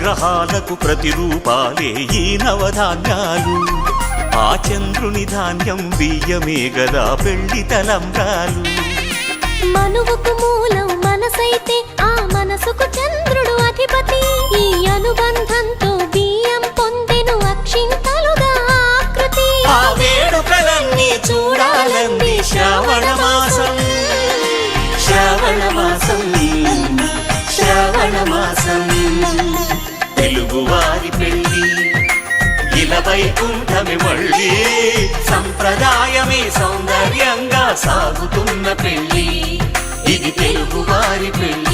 నవగ్రహాలకు ప్రతిరూపాలే ఈ నవధాన్యాలు. ఆ చంద్రుని ధాన్యం బియ్యమే గదా పెళ్లి తలంబ్రాలు. మనువుకు మూలం మనసైతే ఆ మనసుకు చంద్రుడు అధిపతి. ఈ అనుబంధంతో బియ్యం పొందెను అక్షింతలుగా ఆకృతి. ఆ వేడుకలన్నీ చూడాలంది శ్రావణ మాసం, శ్రావణ మాసం, శ్రావణ మాసం. తెలుగువారి పెళ్లి ఇలా వైకుంఠమి మళ్ళీ, సంప్రదాయమే సౌందర్యంగా సాగుతున్న పెళ్లి. ఇది తెలుగువారి పెళ్లి.